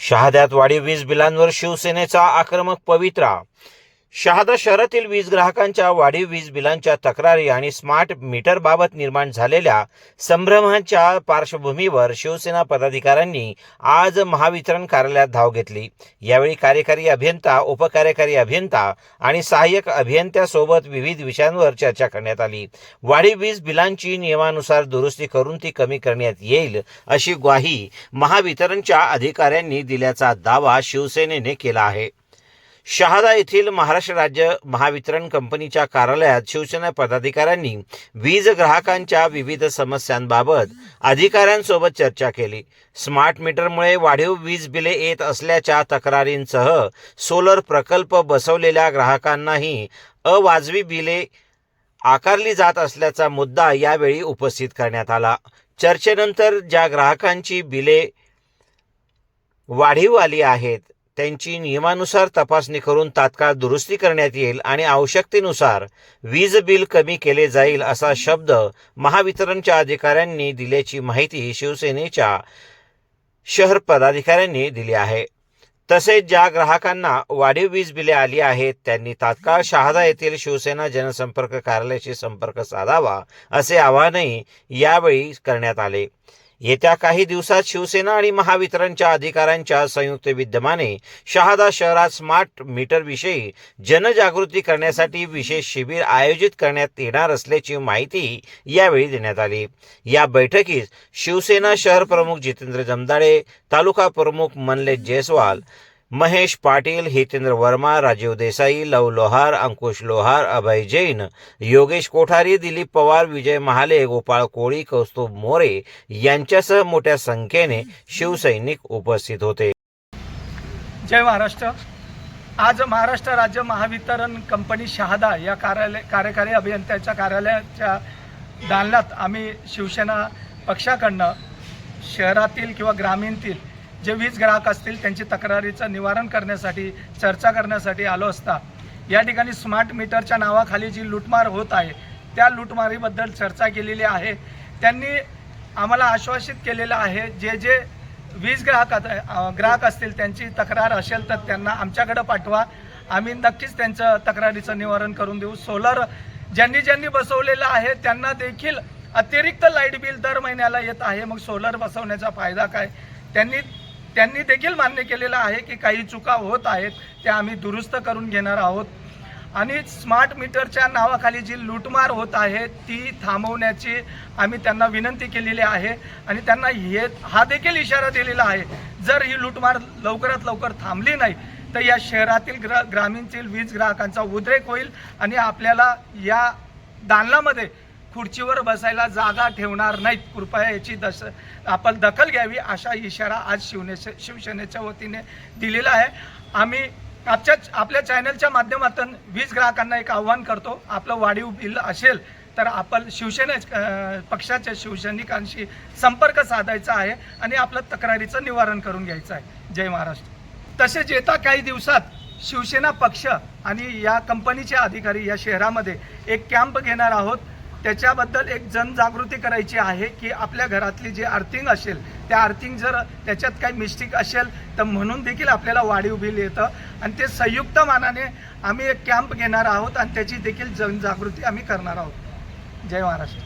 शहाद्यात वाढीव वीज बिलांवर शिवसेनेचा आक्रमक पवित्रा. शहादा शहरातील वीज ग्राहकांच्या वाढीव वीज बिलांच्या तक्रारी आणि स्मार्ट मीटरबाबत निर्माण झालेल्या संभ्रमाच्या पार्श्वभूमीवर शिवसेना पदाधिकाऱ्यांनी आज महावितरण कार्यालयात धाव घेतली. यावेळी कार्यकारी अभियंता, उपकार्यकारी अभियंता आणि सहाय्यक अभियंत्यासोबत विविध विषयांवर चर्चा करण्यात आली. वाढीव वीज बिलांची नियमानुसार दुरुस्ती करून ती कमी करण्यात येईल अशी ग्वाही महावितरणच्या अधिकाऱ्यांनी दिल्याचा दावा शिवसेनेने केला आहे. शहादा येथील महाराष्ट्र राज्य महावितरण कंपनीच्या कार्यालयात शिवसेना पदाधिकाऱ्यांनी वीज ग्राहकांच्या विविध समस्यांबाबत अधिकाऱ्यांसोबत चर्चा केली. स्मार्ट मीटरमुळे वाढीव वीज बिले येत असल्याच्या तक्रारींसह सोलर प्रकल्प बसवलेल्या ग्राहकांनाही अवाजवी बिले आकारली जात असल्याचा मुद्दा यावेळी उपस्थित करण्यात आला. चर्चेनंतर ज्या ग्राहकांची बिले वाढीव आली आहेत त्यांची नियमानुसार तपासणी करून तात्काळ दुरुस्ती करण्यात येईल आणि आवश्यकतेनुसार वीज बिल कमी केले जाईल असा शब्द महावितरणच्या अधिकाऱ्यांनी दिल्याची माहिती शिवसेनेच्या शहर पदाधिकाऱ्यांनी दिली आहे. तसेच ज्या ग्राहकांना वाढीव वीज बिले आली आहेत त्यांनी तात्काळ शहादा येथील शिवसेना जनसंपर्क कार्यालयाशी संपर्क साधावा असे आवाहनही यावेळी करण्यात आले. येत्या काही दिवसात शिवसेना आणि महावितरणच्या अधिकाऱ्यांच्या संयुक्त विद्यमाने शहादा शहरात स्मार्ट मीटरविषयी जनजागृती करण्यासाठी विशेष शिबिर आयोजित करण्यात येणार असल्याची माहिती यावेळी देण्यात आली. या बैठकीत शिवसेना शहर प्रमुख जितेंद्र जमदाडे, तालुका प्रमुख मनलेश जयस्वाल, महेश पाटील, हितेंद्र वर्मा, राजीव देसाई, लव लोहार, अंकुश लोहार, अभय जैन, योगेश कोठारी, दिलीप पवार, विजय महाले, गोपाळ कोळी, कौस्तुभ मोरे यांच्यासह मोठ्या संख्येने शिवसैनिक उपस्थित होते. जय महाराष्ट्र. आज महाराष्ट्र राज्य महावितरण कंपनी शहादा या कार्यकारी अभियंत्याच्या कार्यालयाच्या दालनात आम्ही शिवसेना पक्षाकडनं शहरातील किंवा ग्रामीणतील जे वीज ग्राहक असतील त्यांची तक्रारीचं निवारण करण्यासाठी चर्चा करण्यासाठी आलो असता या ठिकाणी स्मार्ट मीटरच्या नावाखाली जी लूटमार होत आहे त्या लूटमारीबद्दल चर्चा केलेली आहे. त्यांनी आम्हाला आश्वासित केलेलं आहे जे जे वीज ग्राहक असतील त्यांची तक्रार असेल तर त्यांना आमच्याकडे पाठवा, आम्ही नक्कीच त्यांचं तक्रारीचं निवारण करून देऊ. सोलर ज्यांनी बसवलेलं आहे त्यांना देखील अतिरिक्त लाईट बिल दर महिन्याला येत आहे. मग सोलर बसवण्याचा फायदा काय? त्यांनी देखील मान्य केलेलं आहे की काही चुका होत आहेत त्या आम्ही दुरुस्त करून घेणार आहोत आणि स्मार्ट मीटरच्या नावाखाली जी लूटमार होत आहे ती थांबवण्याची आम्ही त्यांना विनंती केलेली आहे आणि त्यांना हा देखील इशारा दिलेला आहे जर ही लूटमार लवकरात लवकर थांबली नाही तर या शहरातील ग्रामीणतील वीज ग्राहकांचा उद्रेक होईल आणि आपल्याला या दालनामध्ये खुर्चीवर बसायला जागा ठेवणार नाहीत. कृपया याची आपण दखल घ्यावी अशा इशारा आज शिवसेनेच्या वतीने दिलेला आहे. आम्ही आपल्या चॅनलच्या माध्यमातून वीज ग्राहकांना एक आव्हान करतो, आपलं वाढीव बिल असेल तर आपण पक्षाच्या शिवसैनिकांशी संपर्क साधायचा आहे आणि आपलं तक्रारीचं निवारण करून घ्यायचं आहे. जय महाराष्ट्र. तसेच येत्या काही दिवसात शिवसेना पक्ष आणि या कंपनीचे अधिकारी या शहरामध्ये एक कॅम्प घेणार आहोत. त्याच्याबद्दल एक जनजागृती करायची आहे की आपल्या घरातली जी अर्थिंग असेल त्या अर्थिंग जर त्याच्यात काही मिस्टेक असेल तर म्हणून देखील आपल्याला वाढीव बिल येतं आणि ते संयुक्त मानाने आम्ही एक कॅम्प घेणार आहोत आणि त्याची देखील जनजागृती आम्ही करणार आहोत. जय महाराष्ट्र.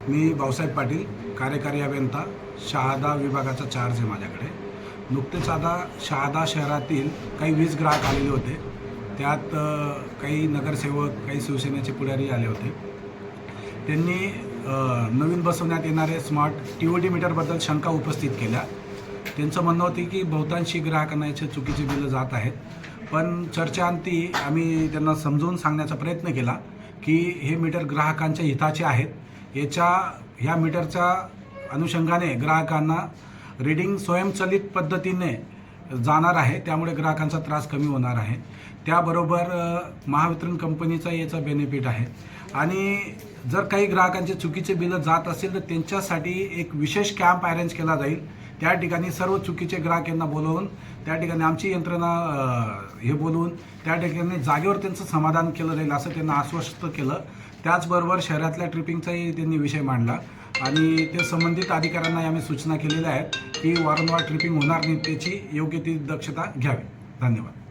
मी भाऊसाहेब पाटील, कार्यकारी अभियंता, शहादा विभागाचा चार्ज आहे माझ्याकडे. नुकतेच आता शहादा शहरातील काही वीज ग्राहक आलेले होते. त्यात काही नगरसेवक, काही शिवसेनेचे पुढारी आले होते. त्यांनी नवीन बसवण्यात येणारे स्मार्ट TOT मीटरबद्दल शंका उपस्थित केल्या. त्यांचं म्हणणं होतं की बहुतांशी ग्राहकांना याचे चुकीचे बिलं जात आहेत. पण चर्चेअंती आम्ही त्यांना समजून सांगण्याचा प्रयत्न केला की हे मीटर ग्राहकांच्या हिताचे आहेत. ह्या मीटरच्या अनुषंगाने ग्राहकांना रीडिंग स्वयंचलित पद्धतीने जाणार आहे, त्यामुळे ग्राहकांचा त्रास कमी होणार आहे. त्याबरोबर महावितरण कंपनीचा याचा बेनिफिट आहे आणि जर काही ग्राहकांचे चुकीचे बिलं जात असेल तर त्यांच्यासाठी एक विशेष कॅम्प अरेंज केला जाईल. त्या ठिकाणी सर्व चुकीचे ग्राहक यांना बोलवून त्या ठिकाणी आमची यंत्रणा बोलवून त्या ठिकाणी जागेवर त्यांचं समाधान केलं जाईल असं त्यांना आश्वस्त केलं. त्याचबरोबर शहरातल्या ट्रिपिंगचाही त्यांनी विषय मांडला आणि ते संबंधित अधिकाऱ्यांना आम्ही सूचना केलेल्या आहेत की वारंवार ट्रिपिंग होणार नाही, त्याची योग्य ती दक्षता घ्यावी. धन्यवाद.